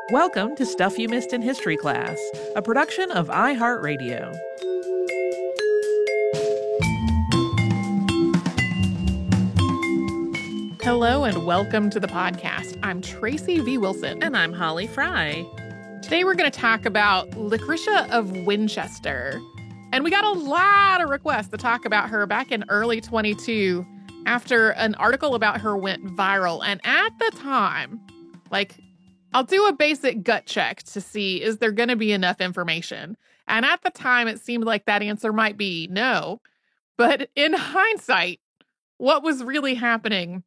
Welcome to Stuff You Missed in History Class, a production of iHeartRadio. Hello and welcome to the podcast. I'm Tracy V. Wilson. And I'm Holly Fry. Today we're going to talk about Lucretia of Winchester. And we got a lot of requests to talk about her back in early 22 after an article about her went viral. And at the time, I'll do a basic gut check to see, is there going to be enough information? And at the time, it seemed like that answer might be no. But in hindsight, what was really happening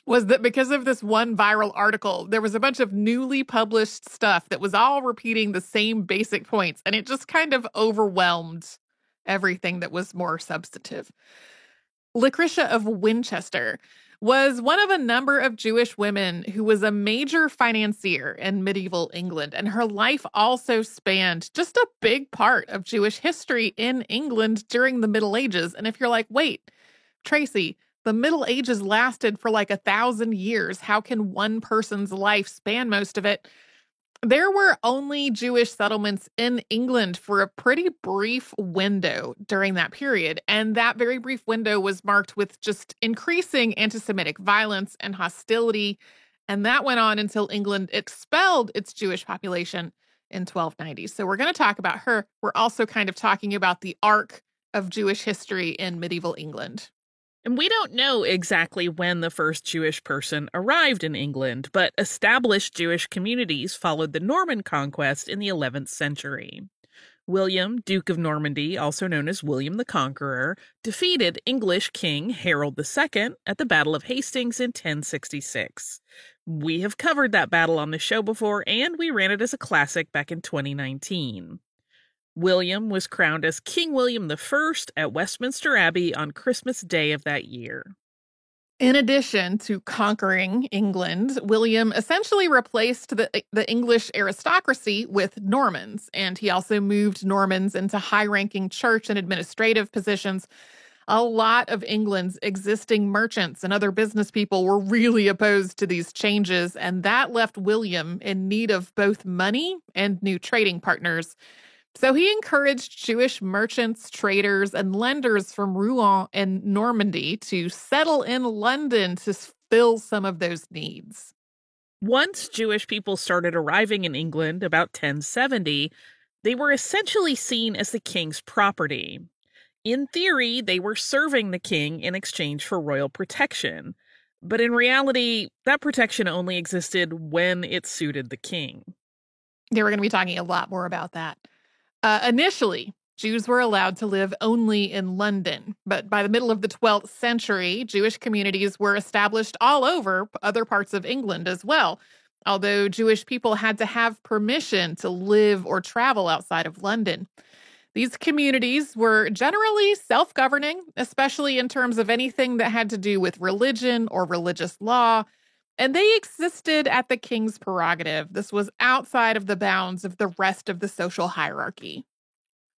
was that because of this one viral article, there was a bunch of newly published stuff that was all repeating the same basic points, and it just kind of overwhelmed everything that was more substantive. Lucretia of Winchester was one of a number of Jewish women who was a major financier in medieval England, and her life also spanned just a big part of Jewish history in England during the Middle Ages. And if you're like, wait, Tracy, the Middle Ages lasted for 1,000 years. How can one person's life span most of it? There were only Jewish settlements in England for a pretty brief window during that period. And that very brief window was marked with just increasing anti-Semitic violence and hostility. And that went on until England expelled its Jewish population in 1290. So we're going to talk about her. We're also kind of talking about the arc of Jewish history in medieval England. And we don't know exactly when the first Jewish person arrived in England, but established Jewish communities followed the Norman conquest in the 11th century. William, Duke of Normandy, also known as William the Conqueror, defeated English King Harold II at the Battle of Hastings in 1066. We have covered that battle on the show before, and we ran it as a classic back in 2019. William was crowned as King William I at Westminster Abbey on Christmas Day of that year. In addition to conquering England, William essentially replaced the English aristocracy with Normans, and he also moved Normans into high-ranking church and administrative positions. A lot of England's existing merchants and other business people were really opposed to these changes, and that left William in need of both money and new trading partners. So he encouraged Jewish merchants, traders, and lenders from Rouen and Normandy to settle in London to fill some of those needs. Once Jewish people started arriving in England about 1070, they were essentially seen as the king's property. In theory, they were serving the king in exchange for royal protection. But in reality, that protection only existed when it suited the king. Yeah, we're going to be talking a lot more about that. Initially, Jews were allowed to live only in London, but by the middle of the 12th century, Jewish communities were established all over other parts of England as well, although Jewish people had to have permission to live or travel outside of London. These communities were generally self-governing, especially in terms of anything that had to do with religion or religious law, and they existed at the king's prerogative. This was outside of the bounds of the rest of the social hierarchy.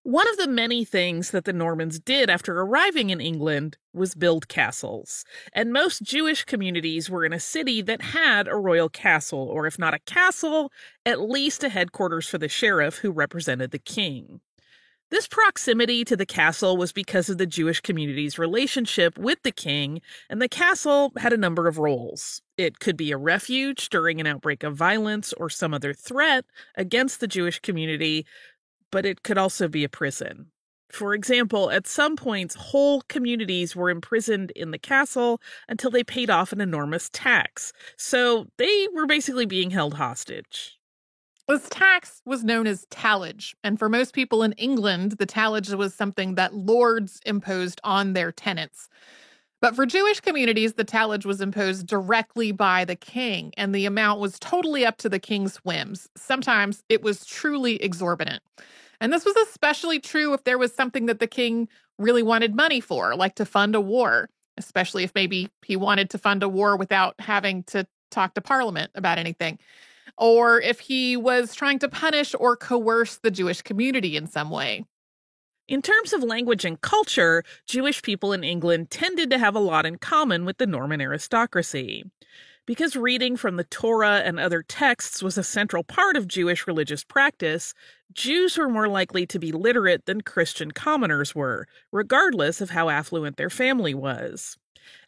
One of the many things that the Normans did after arriving in England was build castles. And most Jewish communities were in a city that had a royal castle, or if not a castle, at least a headquarters for the sheriff who represented the king. This proximity to the castle was because of the Jewish community's relationship with the king, and the castle had a number of roles. It could be a refuge during an outbreak of violence or some other threat against the Jewish community, but it could also be a prison. For example, at some points, whole communities were imprisoned in the castle until they paid off an enormous tax. So they were basically being held hostage. This tax was known as tallage, and for most people in England, the tallage was something that lords imposed on their tenants. But for Jewish communities, the tallage was imposed directly by the king, and the amount was totally up to the king's whims. Sometimes it was truly exorbitant. And this was especially true if there was something that the king really wanted money for, like to fund a war, especially if maybe he wanted to fund a war without having to talk to Parliament about anything. Or if he was trying to punish or coerce the Jewish community in some way. In terms of language and culture, Jewish people in England tended to have a lot in common with the Norman aristocracy. Because reading from the Torah and other texts was a central part of Jewish religious practice, Jews were more likely to be literate than Christian commoners were, regardless of how affluent their family was.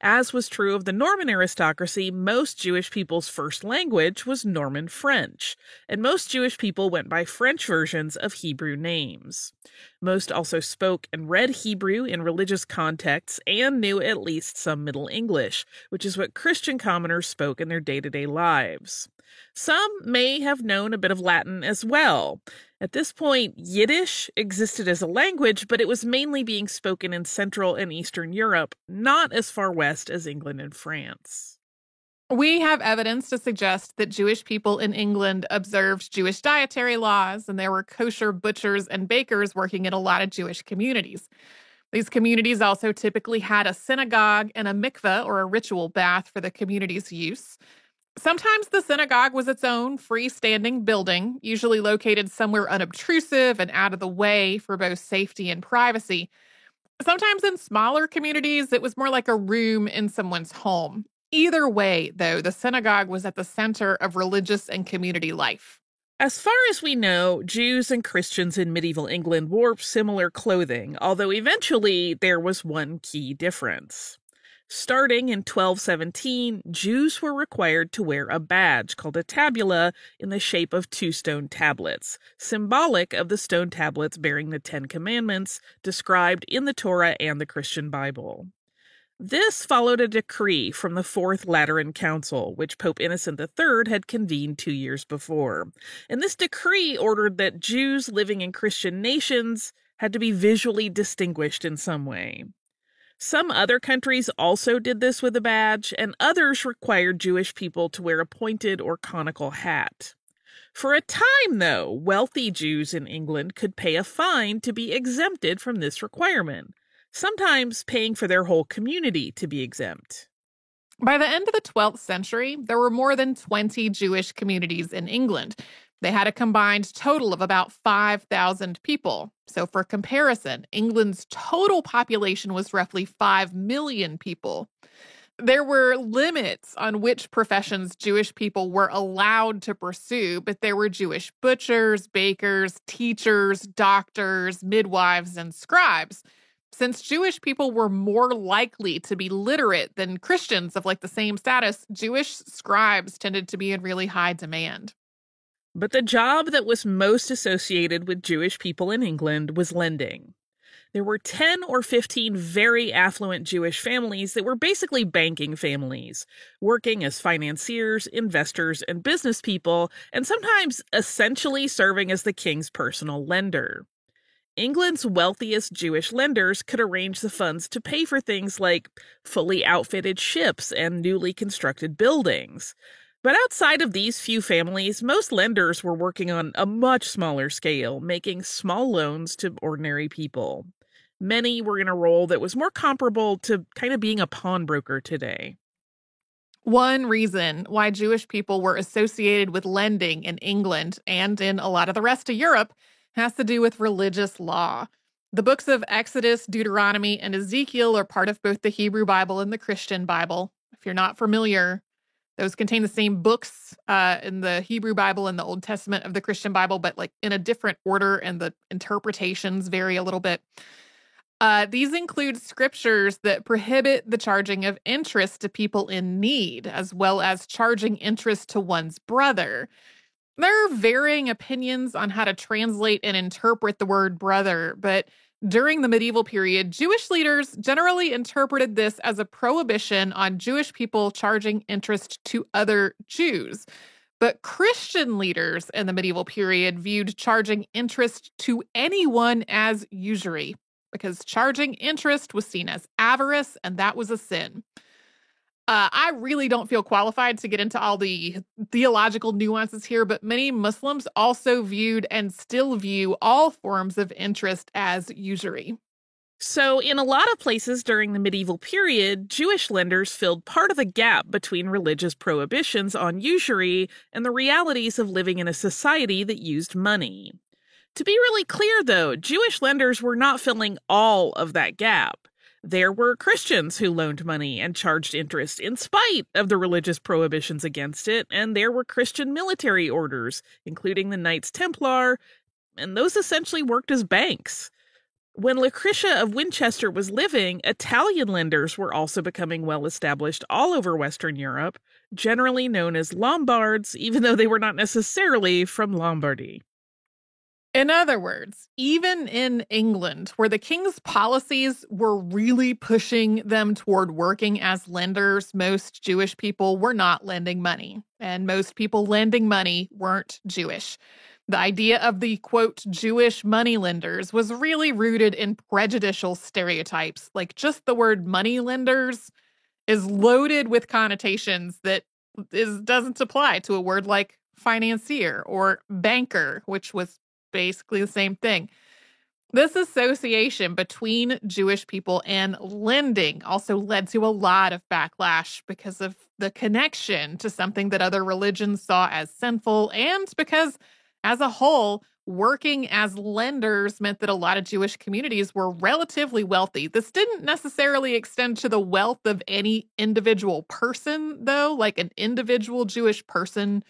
As was true of the Norman aristocracy, most Jewish people's first language was Norman French, and most Jewish people went by French versions of Hebrew names. Most also spoke and read Hebrew in religious contexts and knew at least some Middle English, which is what Christian commoners spoke in their day-to-day lives. Some may have known a bit of Latin as well. At this point, Yiddish existed as a language, but it was mainly being spoken in Central and Eastern Europe, not as far west as England and France. We have evidence to suggest that Jewish people in England observed Jewish dietary laws, and there were kosher butchers and bakers working in a lot of Jewish communities. These communities also typically had a synagogue and a mikveh, or a ritual bath, for the community's use. Sometimes the synagogue was its own freestanding building, usually located somewhere unobtrusive and out of the way for both safety and privacy. Sometimes in smaller communities, it was more like a room in someone's home. Either way, though, the synagogue was at the center of religious and community life. As far as we know, Jews and Christians in medieval England wore similar clothing, although eventually there was one key difference. Starting in 1217, Jews were required to wear a badge called a tabula in the shape of 2 stone tablets, symbolic of the stone tablets bearing the 10 Commandments described in the Torah and the Christian Bible. This followed a decree from the Fourth Lateran Council, which Pope Innocent III had convened 2 years before. And this decree ordered that Jews living in Christian nations had to be visually distinguished in some way. Some other countries also did this with a badge, and others required Jewish people to wear a pointed or conical hat. For a time, though, wealthy Jews in England could pay a fine to be exempted from this requirement, sometimes paying for their whole community to be exempt. By the end of the 12th century, there were more than 20 Jewish communities in England. They had a combined total of about 5,000 people. So for comparison, England's total population was roughly 5 million people. There were limits on which professions Jewish people were allowed to pursue, but there were Jewish butchers, bakers, teachers, doctors, midwives, and scribes. Since Jewish people were more likely to be literate than Christians of the same status, Jewish scribes tended to be in really high demand. But the job that was most associated with Jewish people in England was lending. There were 10 or 15 very affluent Jewish families that were basically banking families, working as financiers, investors, and business people, and sometimes essentially serving as the king's personal lender. England's wealthiest Jewish lenders could arrange the funds to pay for things like fully outfitted ships and newly constructed buildings. But outside of these few families, most lenders were working on a much smaller scale, making small loans to ordinary people. Many were in a role that was more comparable to kind of being a pawnbroker today. One reason why Jewish people were associated with lending in England and in a lot of the rest of Europe has to do with religious law. The books of Exodus, Deuteronomy, and Ezekiel are part of both the Hebrew Bible and the Christian Bible. If you're not familiar, those contain the same books in the Hebrew Bible and the Old Testament of the Christian Bible, but in a different order, and the interpretations vary a little bit. These include scriptures that prohibit the charging of interest to people in need, as well as charging interest to one's brother. There are varying opinions on how to translate and interpret the word brother, but during the medieval period, Jewish leaders generally interpreted this as a prohibition on Jewish people charging interest to other Jews. But Christian leaders in the medieval period viewed charging interest to anyone as usury, because charging interest was seen as avarice, and that was a sin. I really don't feel qualified to get into all the theological nuances here, but many Muslims also viewed and still view all forms of interest as usury. So in a lot of places during the medieval period, Jewish lenders filled part of the gap between religious prohibitions on usury and the realities of living in a society that used money. To be really clear, though, Jewish lenders were not filling all of that gap. There were Christians who loaned money and charged interest in spite of the religious prohibitions against it, and there were Christian military orders, including the Knights Templar, and those essentially worked as banks. When Lucretia of Winchester was living, Italian lenders were also becoming well established all over Western Europe, generally known as Lombards, even though they were not necessarily from Lombardy. In other words, even in England, where the king's policies were really pushing them toward working as lenders, most Jewish people were not lending money, and most people lending money weren't Jewish. The idea of the, quote, Jewish moneylenders was really rooted in prejudicial stereotypes. Like, just the word moneylenders is loaded with connotations that doesn't apply to a word like financier or banker, which was basically the same thing. This association between Jewish people and lending also led to a lot of backlash because of the connection to something that other religions saw as sinful, and because, as a whole, working as lenders meant that a lot of Jewish communities were relatively wealthy. This didn't necessarily extend to the wealth of any individual person, though. Like, an individual Jewish person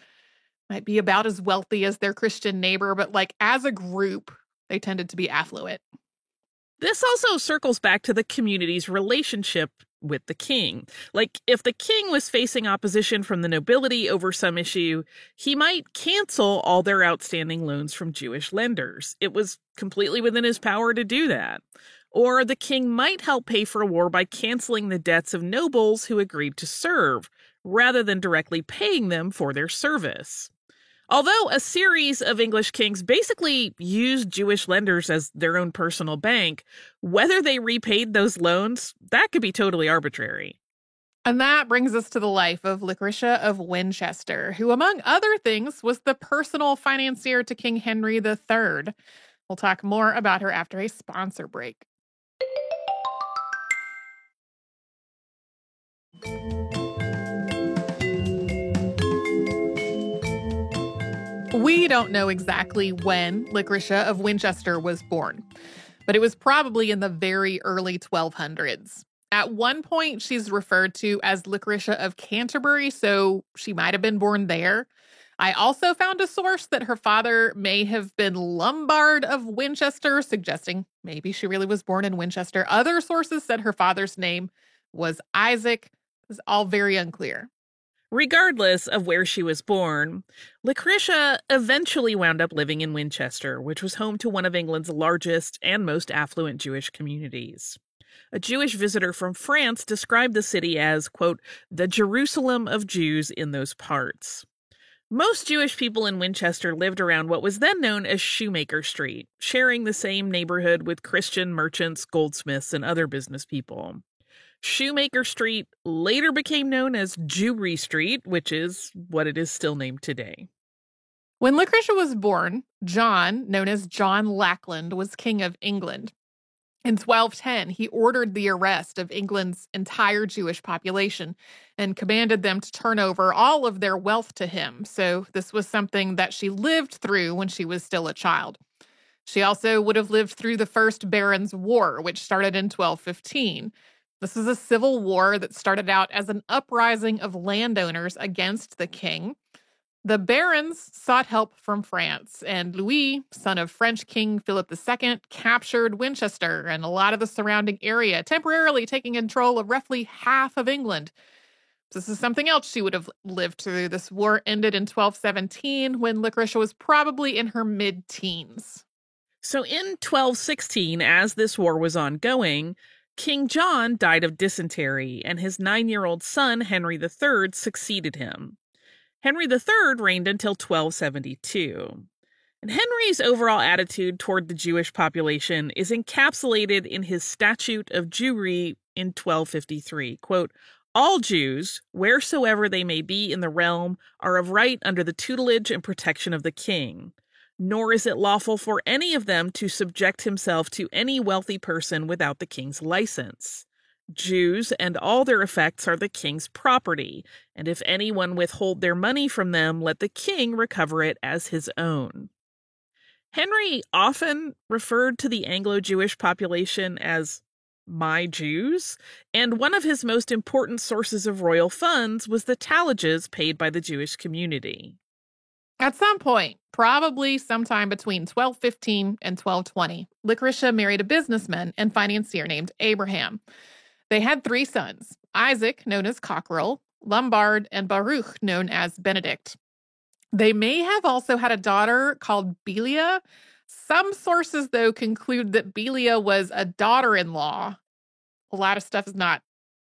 might be about as wealthy as their Christian neighbor, but like as a group, they tended to be affluent. This also circles back to the community's relationship with the king. Like, if the king was facing opposition from the nobility over some issue, he might cancel all their outstanding loans from Jewish lenders. It was completely within his power to do that. Or the king might help pay for a war by canceling the debts of nobles who agreed to serve, rather than directly paying them for their service. Although a series of English kings basically used Jewish lenders as their own personal bank, whether they repaid those loans, that could be totally arbitrary. And that brings us to the life of Lucretia of Winchester, who, among other things, was the personal financier to King Henry III. We'll talk more about her after a sponsor break. We don't know exactly when Lucretia of Winchester was born, but it was probably in the very early 1200s. At one point, she's referred to as Lucretia of Canterbury, so she might have been born there. I also found a source that her father may have been Lombard of Winchester, suggesting maybe she really was born in Winchester. Other sources said her father's name was Isaac. It's all very unclear. Regardless of where she was born, Lucretia eventually wound up living in Winchester, which was home to one of England's largest and most affluent Jewish communities. A Jewish visitor from France described the city as, quote, the Jerusalem of Jews in those parts. Most Jewish people in Winchester lived around what was then known as Shoemaker Street, sharing the same neighborhood with Christian merchants, goldsmiths, and other business people. Shoemaker Street later became known as Jewry Street, which is what it is still named today. When Lucretia was born, John, known as John Lackland, was king of England. In 1210, he ordered the arrest of England's entire Jewish population and commanded them to turn over all of their wealth to him. So this was something that she lived through when she was still a child. She also would have lived through the First Barons' War, which started in 1215. This is a civil war that started out as an uprising of landowners against the king. The barons sought help from France, and Louis, son of French King Philip II, captured Winchester and a lot of the surrounding area, temporarily taking control of roughly half of England. This is something else she would have lived through. This war ended in 1217 when Lucretia was probably in her mid-teens. So in 1216, as this war was ongoing, King John died of dysentery, and his 9-year-old son, Henry III, succeeded him. Henry III reigned until 1272. And Henry's overall attitude toward the Jewish population is encapsulated in his Statute of Jewry in 1253. Quote, all Jews, wheresoever they may be in the realm, are of right under the tutelage and protection of the king. Nor is it lawful for any of them to subject himself to any wealthy person without the king's license. Jews and all their effects are the king's property, and if anyone withhold their money from them, let the king recover it as his own. Henry often referred to the Anglo-Jewish population as My Jews, and one of his most important sources of royal funds was the tallages paid by the Jewish community. At some point, probably sometime between 1215 and 1220, Lucretia married a businessman and financier named Abraham. They had 3 sons, Isaac, known as Cockrell, Lombard, and Baruch, known as Benedict. They may have also had a daughter called Belia. Some sources, though, conclude that Belia was a daughter-in-law. A lot of stuff is not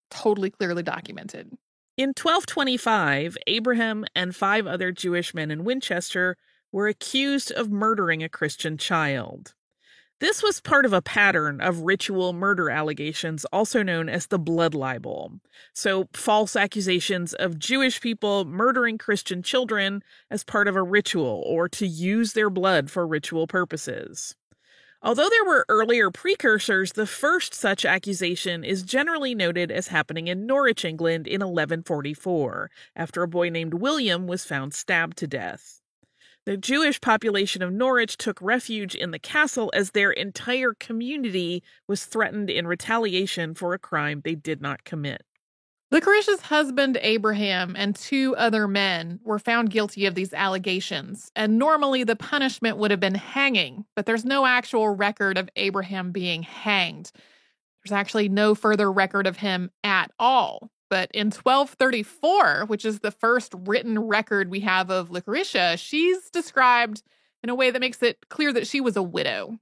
totally clearly documented. In 1225, Abraham and 5 other Jewish men in Winchester were accused of murdering a Christian child. This was part of a pattern of ritual murder allegations, also known as the blood libel. So, false accusations of Jewish people murdering Christian children as part of a ritual or to use their blood for ritual purposes. Although there were earlier precursors, the first such accusation is generally noted as happening in Norwich, England in 1144, after a boy named William was found stabbed to death. The Jewish population of Norwich took refuge in the castle as their entire community was threatened in retaliation for a crime they did not commit. Lucretia's husband, Abraham, and 2 other men were found guilty of these allegations, and normally the punishment would have been hanging, but there's no actual record of Abraham being hanged. There's actually no further record of him at all. But in 1234, which is the first written record we have of Lucretia, she's described in a way that makes it clear that she was a widow.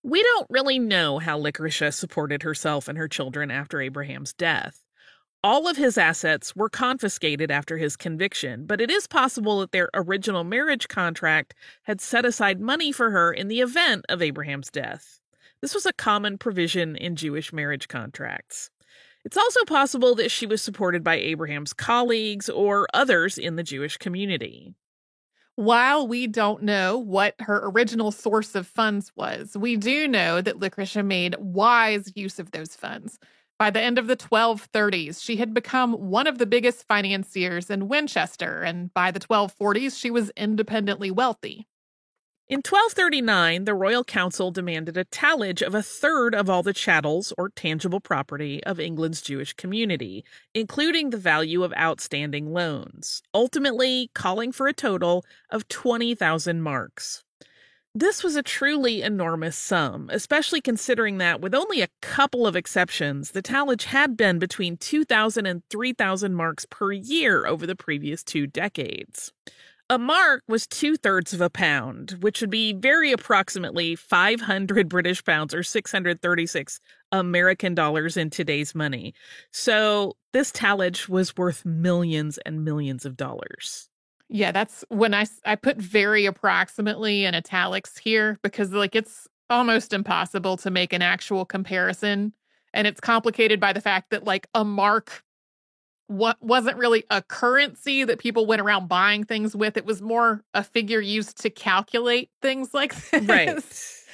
We don't really know how Lucretia supported herself and her children after Abraham's death. All of his assets were confiscated after his conviction, but it is possible that their original marriage contract had set aside money for her in the event of Abraham's death. This was a common provision in Jewish marriage contracts. It's also possible that she was supported by Abraham's colleagues or others in the Jewish community. While we don't know what her original source of funds was, we do know that Lucretia made wise use of those funds. By the end of the 1230s, she had become one of the biggest financiers in Winchester, and by the 1240s, she was independently wealthy. In 1239, the Royal Council demanded a tallage of 1/3 of all the chattels or tangible property of England's Jewish community, including the value of outstanding loans, ultimately calling for a total of 20,000 marks. This was a truly enormous sum, especially considering that, with only a couple of exceptions, the tallage had been between 2,000 and 3,000 marks per year over the previous 2 decades. A mark was 2/3 of a pound, which would be very approximately 500 British pounds or 636 American dollars in today's money. So this tallage was worth millions and millions of dollars. Yeah, that's when I put very approximately in italics here because it's almost impossible to make an actual comparison. And it's complicated by the fact that a mark wasn't really a currency that people went around buying things with. It was more a figure used to calculate things like this.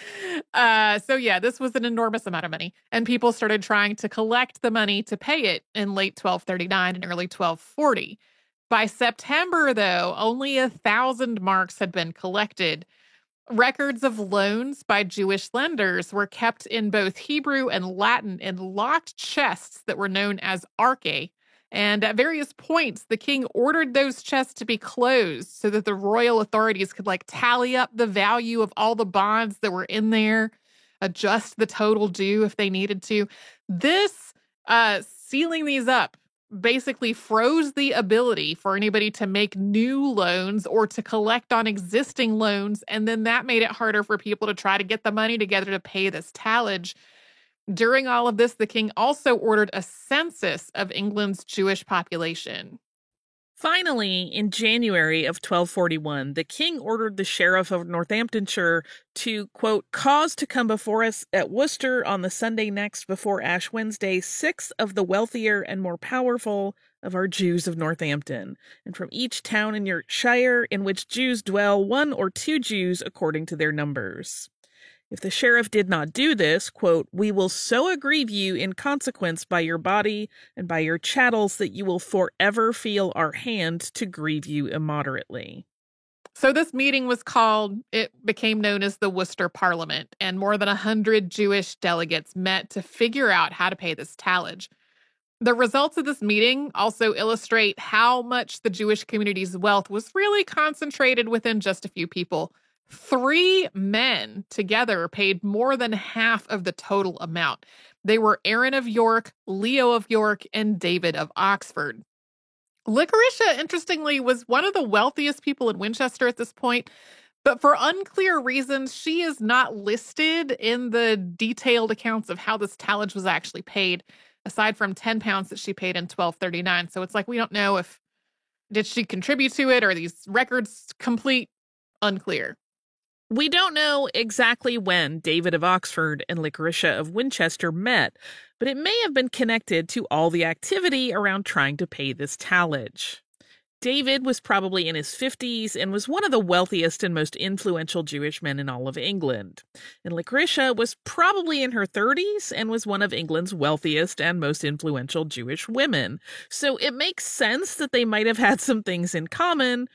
Right. So yeah, this was an enormous amount of money. And people started trying to collect the money to pay it in late 1239 and early 1240. By September, though, only 1,000 marks had been collected. Records of loans by Jewish lenders were kept in both Hebrew and Latin in locked chests that were known as arche. And at various points, the king ordered those chests to be closed so that the royal authorities could tally up the value of all the bonds that were in there, adjust the total due if they needed to. This sealing these up basically froze the ability for anybody to make new loans or to collect on existing loans. And then that made it harder for people to try to get the money together to pay this tallage. During all of this, the king also ordered a census of England's Jewish population. Finally, in January of 1241, the king ordered the sheriff of Northamptonshire to, quote, cause to come before us at Worcester on the Sunday next before Ash Wednesday 6 of the wealthier and more powerful of our Jews of Northampton, and from each town in your shire in which Jews dwell 1 or 2 Jews according to their numbers. If the sheriff did not do this, quote, we will so aggrieve you in consequence by your body and by your chattels that you will forever feel our hand to grieve you immoderately. So this meeting was called, it became known as the Worcester Parliament, and more than 100 Jewish delegates met to figure out how to pay this tallage. The results of this meeting also illustrate how much the Jewish community's wealth was really concentrated within just a few people. 3 men together paid more than half of the total amount. They were Aaron of York, Leo of York, and David of Oxford. Licoricia, interestingly, was one of the wealthiest people in Winchester at this point, but for unclear reasons, she is not listed in the detailed accounts of how this tallage was actually paid, aside from 10 pounds that she paid in 1239. So it's like, we don't know if, did she contribute to it, or are these records complete? Unclear. We don't know exactly when David of Oxford and Licoricia of Winchester met, but it may have been connected to all the activity around trying to pay this tallage. David was probably in his 50s and was one of the wealthiest and most influential Jewish men in all of England. And Licoricia was probably in her 30s and was one of England's wealthiest and most influential Jewish women. So it makes sense that they might have had some things in common,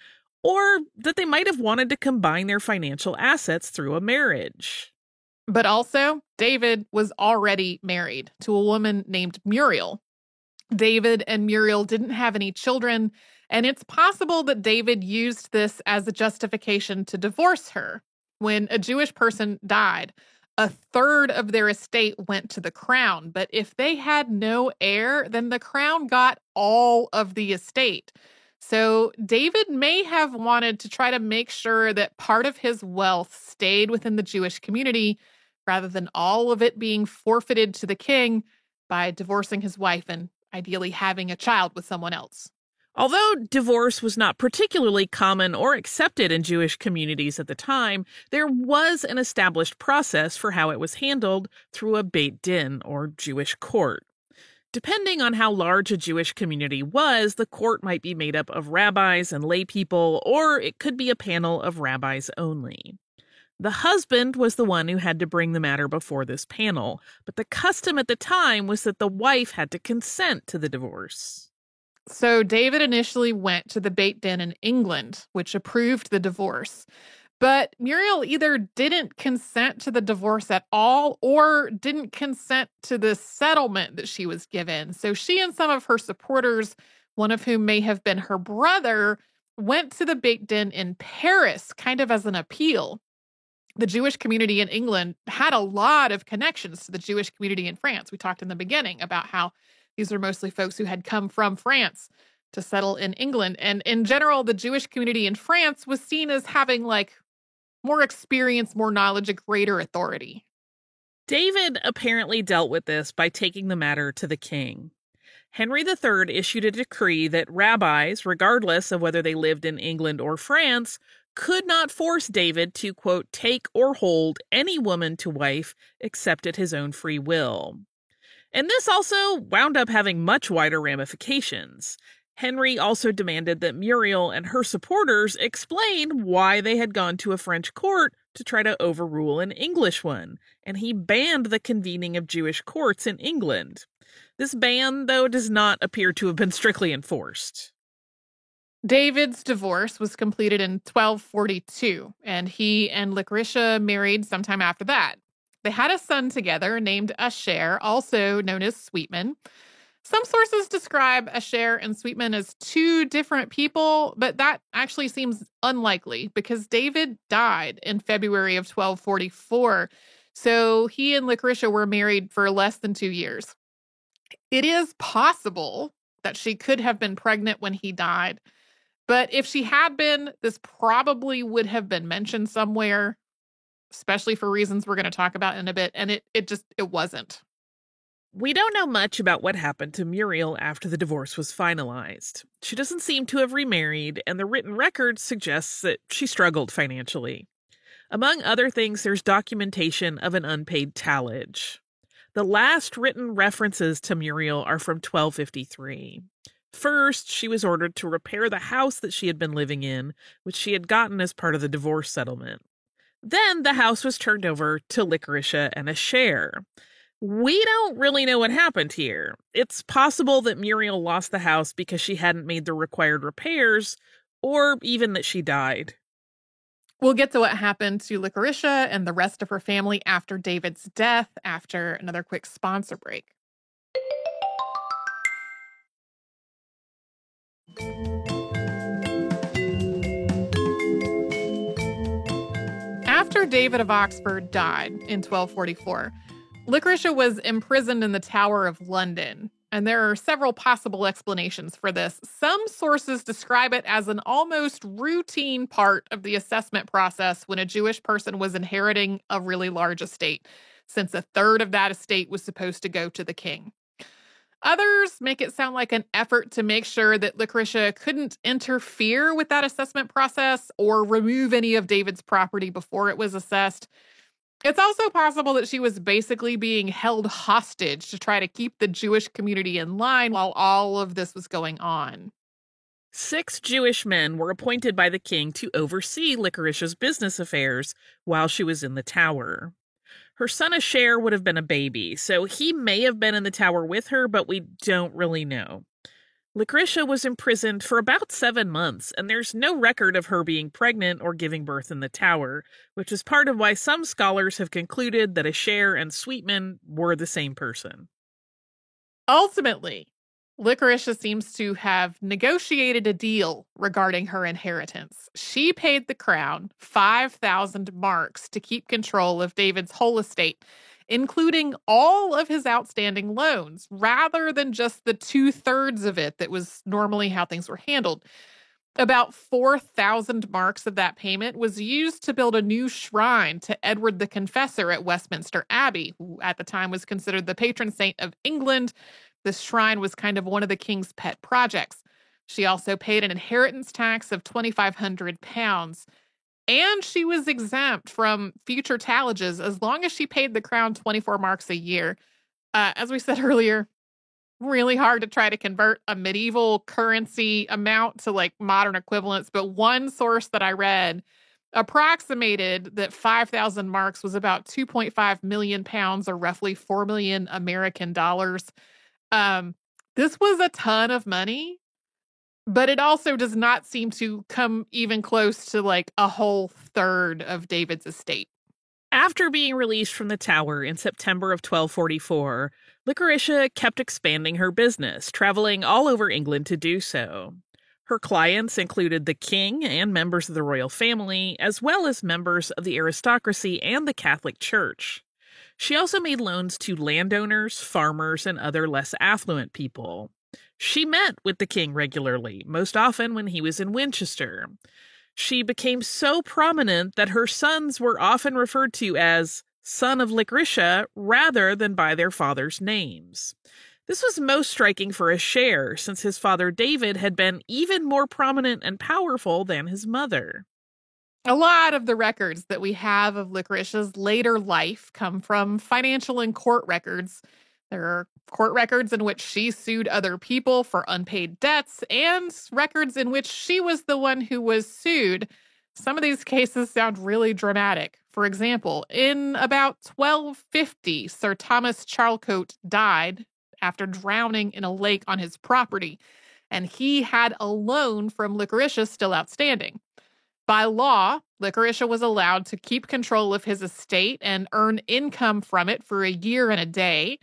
or that they might have wanted to combine their financial assets through a marriage. But also, David was already married to a woman named Muriel. David and Muriel didn't have any children, and it's possible that David used this as a justification to divorce her. When a Jewish person died, a third of their estate went to the crown, but if they had no heir, then the crown got all of the estate. So David may have wanted to try to make sure that part of his wealth stayed within the Jewish community rather than all of it being forfeited to the king by divorcing his wife and ideally having a child with someone else. Although divorce was not particularly common or accepted in Jewish communities at the time, there was an established process for how it was handled through a Beit Din, or Jewish court. Depending on how large a Jewish community was, the court might be made up of rabbis and lay people, or it could be a panel of rabbis only. The husband was the one who had to bring the matter before this panel, but the custom at the time was that the wife had to consent to the divorce. So David initially went to the Beit Din in England, which approved the divorce. But Muriel either didn't consent to the divorce at all or didn't consent to the settlement that she was given. So she and some of her supporters, one of whom may have been her brother, went to the Beit Din in Paris, kind of as an appeal. The Jewish community in England had a lot of connections to the Jewish community in France. We talked in the beginning about how these are mostly folks who had come from France to settle in England. And in general, the Jewish community in France was seen as having more experience, more knowledge, a greater authority. David apparently dealt with this by taking the matter to the king. Henry III issued a decree that rabbis, regardless of whether they lived in England or France, could not force David to, quote, take or hold any woman to wife except at his own free will. And this also wound up having much wider ramifications. Henry also demanded that Muriel and her supporters explain why they had gone to a French court to try to overrule an English one, and he banned the convening of Jewish courts in England. This ban, though, does not appear to have been strictly enforced. David's divorce was completed in 1242, and he and Licoricia married sometime after that. They had a son together named Asher, also known as Sweetman. Some sources describe Asher and Sweetman as 2 different people, but that actually seems unlikely because David died in February of 1244, so he and Licoricia were married for less than 2 years. It is possible that she could have been pregnant when he died, but if she had been, this probably would have been mentioned somewhere, especially for reasons we're going to talk about in a bit, and it wasn't. We don't know much about what happened to Muriel after the divorce was finalized. She doesn't seem to have remarried, and the written record suggests that she struggled financially. Among other things, there's documentation of an unpaid tallage. The last written references to Muriel are from 1253. First, she was ordered to repair the house that she had been living in, which she had gotten as part of the divorce settlement. Then the house was turned over to Licoricia and Asher. We don't really know what happened here. It's possible that Muriel lost the house because she hadn't made the required repairs, or even that she died. We'll get to what happened to Lycuricia and the rest of her family after David's death after another quick sponsor break. After David of Oxford died in 1244, Lycuricia was imprisoned in the Tower of London, and there are several possible explanations for this. Some sources describe it as an almost routine part of the assessment process when a Jewish person was inheriting a really large estate, since a third of that estate was supposed to go to the king. Others make it sound like an effort to make sure that Lycuricia couldn't interfere with that assessment process or remove any of David's property before it was assessed. It's also possible that she was basically being held hostage to try to keep the Jewish community in line while all of this was going on. 6 Jewish men were appointed by the king to oversee Lycuricia's business affairs while she was in the tower. Her son Asher would have been a baby, so he may have been in the tower with her, but we don't really know. Lycuricia was imprisoned for about 7 months, and there's no record of her being pregnant or giving birth in the tower, which is part of why some scholars have concluded that Asher and Sweetman were the same person. Ultimately, Lycuricia seems to have negotiated a deal regarding her inheritance. She paid the crown 5,000 marks to keep control of David's whole estate, including all of his outstanding loans, rather than just the 2/3 of it that was normally how things were handled. About 4,000 marks of that payment was used to build a new shrine to Edward the Confessor at Westminster Abbey, who at the time was considered the patron saint of England. This shrine was kind of one of the king's pet projects. She also paid an inheritance tax of £2,500, and she was exempt from future tallages as long as she paid the crown 24 marks a year. As we said earlier, really hard to try to convert a medieval currency amount to like modern equivalents, but one source that I read approximated that 5,000 marks was about 2.5 million pounds or roughly 4 million American dollars. This was a ton of money, but it also does not seem to come even close to like a whole third of David's estate. After being released from the tower in September of 1244, Lycuricia kept expanding her business, traveling all over England to do so. Her clients included the king and members of the royal family, as well as members of the aristocracy and the Catholic Church. She also made loans to landowners, farmers, and other less affluent people. She met with the king regularly, most often when he was in Winchester. She became so prominent that her sons were often referred to as son of Lycuricia rather than by their father's names. This was most striking for Asher, since his father David had been even more prominent and powerful than his mother. A lot of the records that we have of Lycuricia's later life come from financial and court records. There are court records in which she sued other people for unpaid debts and records in which she was the one who was sued. Some of these cases sound really dramatic. For example, in about 1250, Sir Thomas Charlecote died after drowning in a lake on his property, and he had a loan from Lycuricia still outstanding. By law, Lycuricia was allowed to keep control of his estate and earn income from it for a year and a day.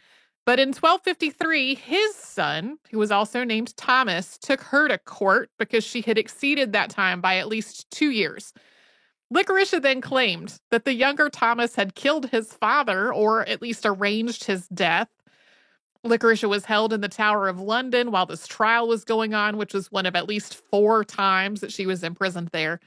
But in 1253, his son, who was also named Thomas, took her to court because she had exceeded that time by at least 2 years. Lycuricia then claimed that the younger Thomas had killed his father, or at least arranged his death. Lycuricia was held in the Tower of London while this trial was going on, which was one of at least 4 times that she was imprisoned there.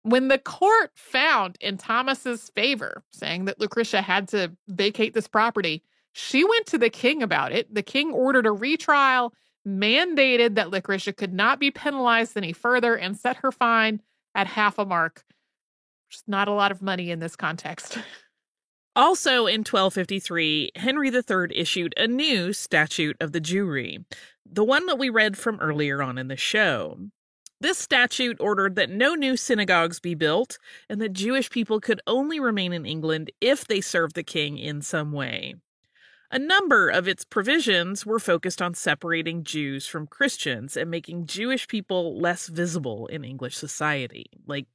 When the court found in Thomas's favor, saying that Lycuricia had to vacate this property, she went to the king about it. The king ordered a retrial, mandated that Lycuricia could not be penalized any further, and set her fine at half a mark, which is not a lot of money in this context. Also in 1253, Henry III issued a new Statute of the Jewry, the one that we read from earlier on in the show. This statute ordered that no new synagogues be built, and that Jewish people could only remain in England if they served the king in some way. A number of its provisions were focused on separating Jews from Christians and making Jewish people less visible in English society. Like,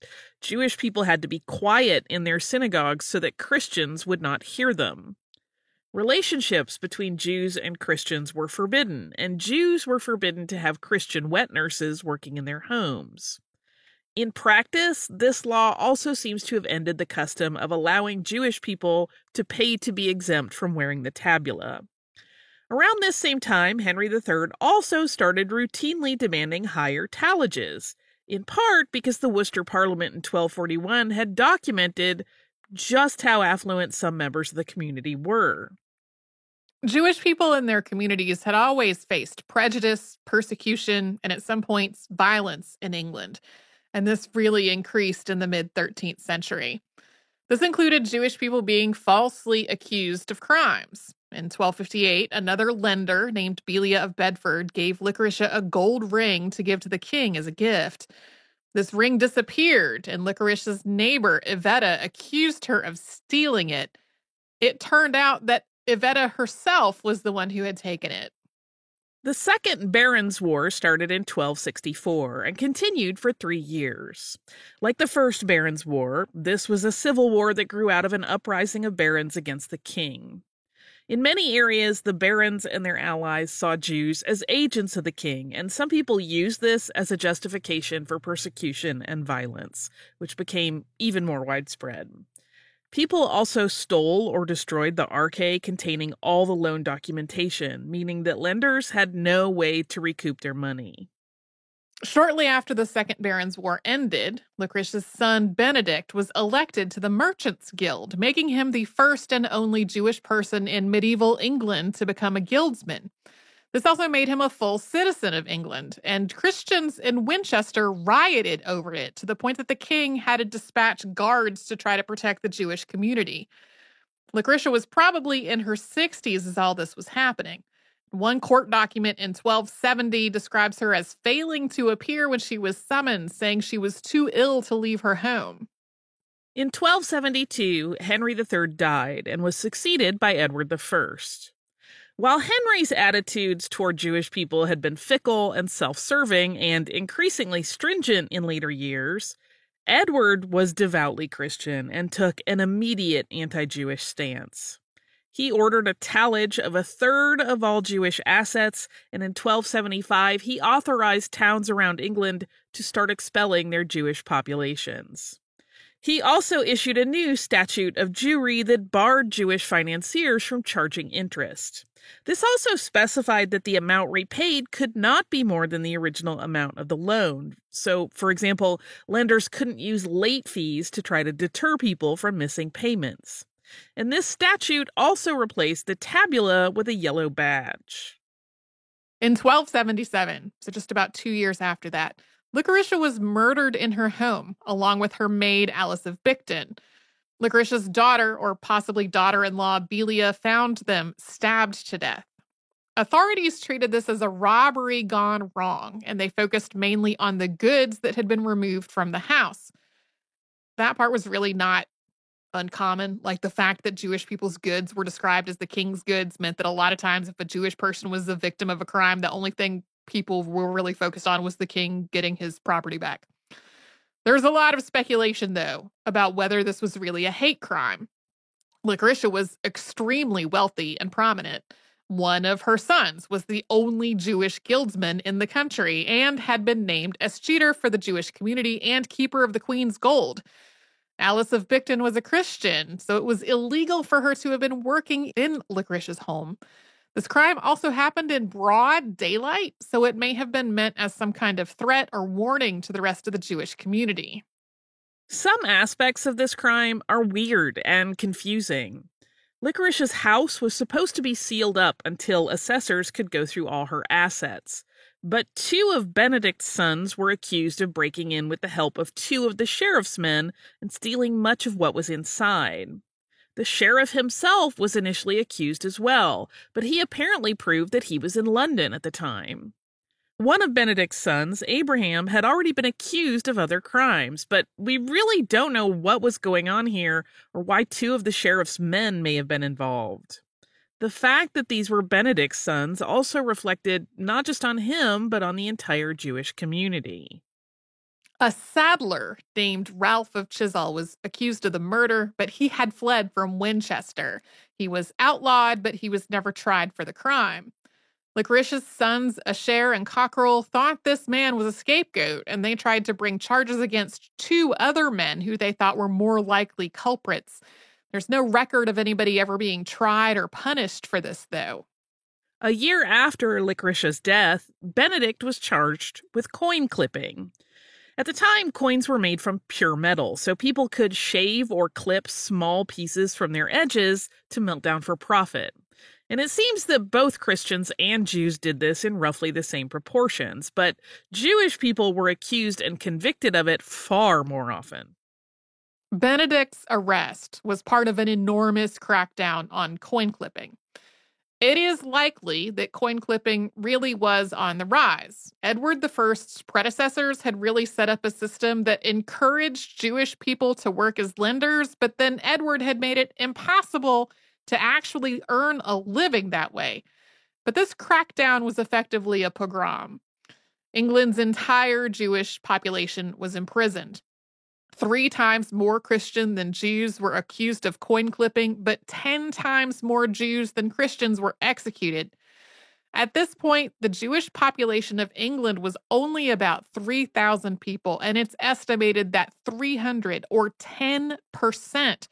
Jewish people had to be quiet in their synagogues so that Christians would not hear them. Relationships between Jews and Christians were forbidden, and Jews were forbidden to have Christian wet nurses working in their homes. In practice, this law also seems to have ended the custom of allowing Jewish people to pay to be exempt from wearing the tabula. Around this same time, Henry III also started routinely demanding higher tallages, in part because the Worcester Parliament in 1241 had documented just how affluent some members of the community were. Jewish people in their communities had always faced prejudice, persecution, and at some points, violence in England. And this really increased in the mid-13th century. This included Jewish people being falsely accused of crimes. In 1258, another lender named Belia of Bedford gave Lycuricia a gold ring to give to the king as a gift. This ring disappeared, and Lycuricia's neighbor, Iveta, accused her of stealing it. It turned out that Iveta herself was the one who had taken it. The Second Barons' War started in 1264 and continued for 3 years. Like the First Barons' War, this was a civil war that grew out of an uprising of barons against the king. In many areas, the barons and their allies saw Jews as agents of the king, and some people used this as a justification for persecution and violence, which became even more widespread. People also stole or destroyed the archive containing all the loan documentation, meaning that lenders had no way to recoup their money. Shortly after the Second Barons' War ended, Lycuricia's son Benedict was elected to the Merchants' Guild, making him the first and only Jewish person in medieval England to become a guildsman. This also made him a full citizen of England, and Christians in Winchester rioted over it to the point that the king had to dispatch guards to try to protect the Jewish community. Lycuricia was probably in her 60s as all this was happening. One court document in 1270 describes her as failing to appear when she was summoned, saying she was too ill to leave her home. In 1272, Henry III died and was succeeded by Edward I. While Henry's attitudes toward Jewish people had been fickle and self-serving and increasingly stringent in later years, Edward was devoutly Christian and took an immediate anti-Jewish stance. He ordered a tallage of 1/3 of all Jewish assets, and in 1275 he authorized towns around England to start expelling their Jewish populations. He also issued a new statute of Jewry that barred Jewish financiers from charging interest. This also specified that the amount repaid could not be more than the original amount of the loan. So, for example, lenders couldn't use late fees to try to deter people from missing payments. And this statute also replaced the tabula with a yellow badge. In 1277, so just about 2 years after that, Lycuricia was murdered in her home, along with her maid Alice of Bicton. Lycuricia's daughter, or possibly daughter-in-law, Belia, found them stabbed to death. Authorities treated this as a robbery gone wrong, and they focused mainly on the goods that had been removed from the house. That part was really not uncommon. Like, the fact that Jewish people's goods were described as the king's goods meant that a lot of times if a Jewish person was the victim of a crime, the only thing people were really focused on was the king getting his property back. There's a lot of speculation, though, about whether this was really a hate crime. Lycuricia was extremely wealthy and prominent. One of her sons was the only Jewish guildsman in the country and had been named escheator for the Jewish community and keeper of the queen's gold. Alice of Bicton was a Christian, so it was illegal for her to have been working in Lycuricia's home. This crime also happened in broad daylight, so it may have been meant as some kind of threat or warning to the rest of the Jewish community. Some aspects of this crime are weird and confusing. Lycuricia's house was supposed to be sealed up until assessors could go through all her assets. But 2 of Benedict's sons were accused of breaking in with the help of 2 of the sheriff's men and stealing much of what was inside. The sheriff himself was initially accused as well, but he apparently proved that he was in London at the time. One of Benedict's sons, Abraham, had already been accused of other crimes, but we really don't know what was going on here or why 2 of the sheriff's men may have been involved. The fact that these were Benedict's sons also reflected not just on him, but on the entire Jewish community. A saddler named Ralph of Chisholm was accused of the murder, but he had fled from Winchester. He was outlawed, but he was never tried for the crime. Licuritius' sons, Asher and Cockerell, thought this man was a scapegoat, and they tried to bring charges against two other men who they thought were more likely culprits. There's no record of anybody ever being tried or punished for this, though. A year after Licuritius' death, Benedict was charged with coin clipping. At the time, coins were made from pure metal, so people could shave or clip small pieces from their edges to melt down for profit. And it seems that both Christians and Jews did this in roughly the same proportions, but Jewish people were accused and convicted of it far more often. Benedict's arrest was part of an enormous crackdown on coin clipping. It is likely that coin clipping really was on the rise. Edward I's predecessors had really set up a system that encouraged Jewish people to work as lenders, but then Edward had made it impossible to actually earn a living that way. But this crackdown was effectively a pogrom. England's entire Jewish population was imprisoned. 3 times more Christian than Jews were accused of coin clipping, but 10 times more Jews than Christians were executed. At this point, the Jewish population of England was only about 3,000 people, and it's estimated that 300 or 10%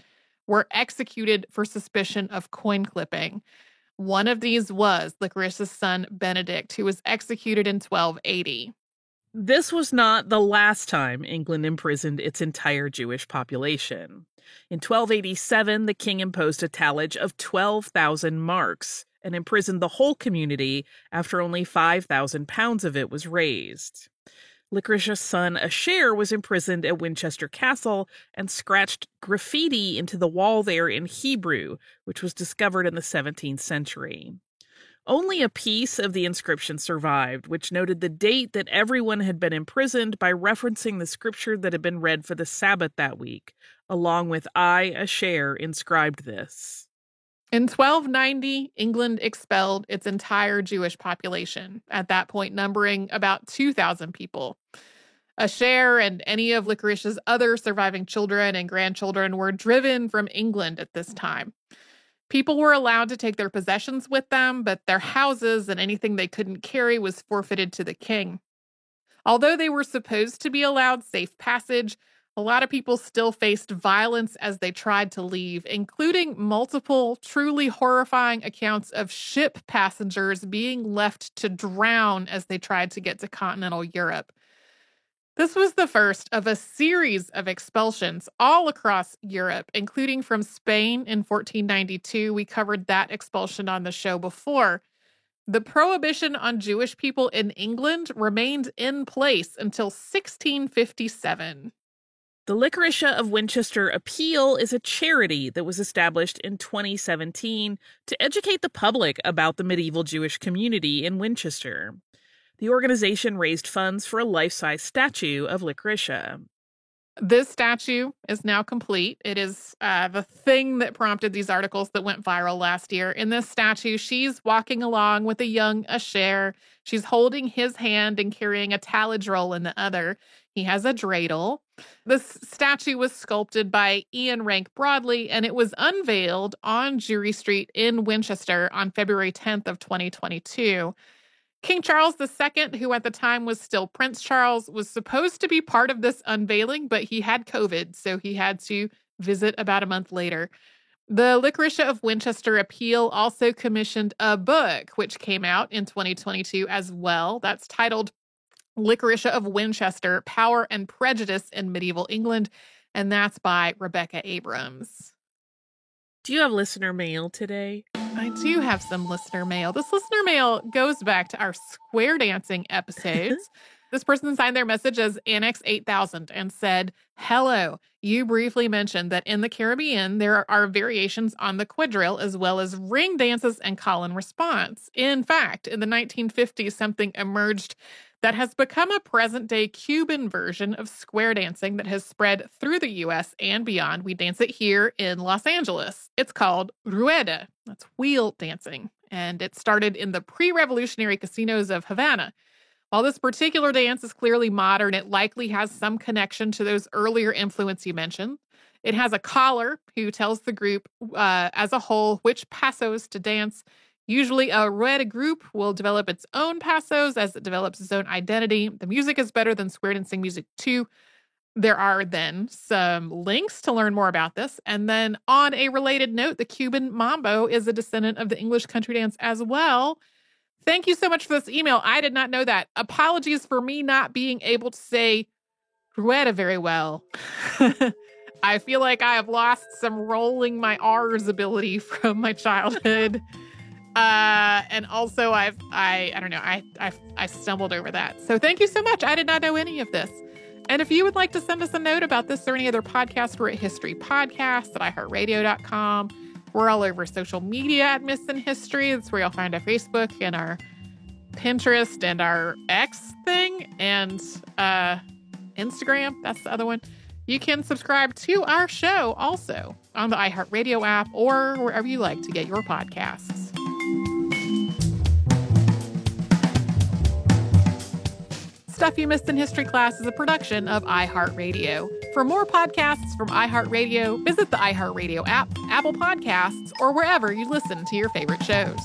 were executed for suspicion of coin clipping. One of these was Licuritius' son Benedict, who was executed in 1280. This was not the last time England imprisoned its entire Jewish population. In 1287, the king imposed a tallage of 12,000 marks and imprisoned the whole community after only 5,000 pounds of it was raised. Licuritius' son Asher was imprisoned at Winchester Castle and scratched graffiti into the wall there in Hebrew, which was discovered in the 17th century. Only a piece of the inscription survived, which noted the date that everyone had been imprisoned by referencing the scripture that had been read for the Sabbath that week. Along with I, Asher, inscribed this. In 1290, England expelled its entire Jewish population, at that point numbering about 2,000 people. Asher and any of Licuritius' other surviving children and grandchildren were driven from England at this time. People were allowed to take their possessions with them, but their houses and anything they couldn't carry was forfeited to the king. Although they were supposed to be allowed safe passage, a lot of people still faced violence as they tried to leave, including multiple truly horrifying accounts of ship passengers being left to drown as they tried to get to continental Europe. This was the first of a series of expulsions all across Europe, including from Spain in 1492. We covered that expulsion on the show before. The prohibition on Jewish people in England remained in place until 1657. The Licoritia of Winchester Appeal is a charity that was established in 2017 to educate the public about the medieval Jewish community in Winchester. The organization raised funds for a life-size statue of Licoritia. This statue is now complete. It is the thing that prompted these articles that went viral last year. In this statue, she's walking along with a young Asher. She's holding his hand and carrying a tallage roll in the other. He has a dreidel. This statue was sculpted by Ian Rank Broadley, and it was unveiled on Jewry Street in Winchester on February 10th of 2022. King Charles II, who at the time was still Prince Charles, was supposed to be part of this unveiling, but he had COVID, so he had to visit about a month later. The Licoritia of Winchester Appeal also commissioned a book, which came out in 2022 as well. That's titled Licoritia of Winchester, Power and Prejudice in Medieval England, and that's by Rebecca Abrams. Do you have listener mail today? I do have some listener mail. This listener mail goes back to our square dancing episodes. This person signed their message as Annex 8000 and said, "Hello, you briefly mentioned that in the Caribbean, there are variations on the quadrille as well as ring dances and call and response. In fact, in the 1950s, something emerged that has become a present-day Cuban version of square dancing that has spread through the U.S. and beyond. We dance it here in Los Angeles. It's called rueda. That's wheel dancing. And it started in the pre-revolutionary casinos of Havana. While this particular dance is clearly modern, it likely has some connection to those earlier influences you mentioned. It has a caller who tells the group as a whole which pasos to dance. Usually a rueda group will develop its own pasos as it develops its own identity. The music is better than square dancing music too. There are then some links to learn more about this. And then on a related note, the Cuban mambo is a descendant of the English country dance as well. Thank you so much for this email. I did not know that. Apologies for me not being able to say rueda very well. I feel like I have lost some rolling my R's ability from my childhood. And also I don't know, I stumbled over that. So thank you so much. I did not know any of this. And if you would like to send us a note about this or any other podcast, we're at History Podcast at iHeartRadio.com. We're all over social media at Myths in History. That's where you'll find our Facebook and our Pinterest and our X thing and Instagram. That's the other one. You can subscribe to our show also on the iHeartRadio app or wherever you like to get your podcasts. Stuff You Missed in History Class is a production of iHeartRadio. For more podcasts from iHeartRadio, visit the iHeartRadio app, Apple Podcasts, or wherever you listen to your favorite shows.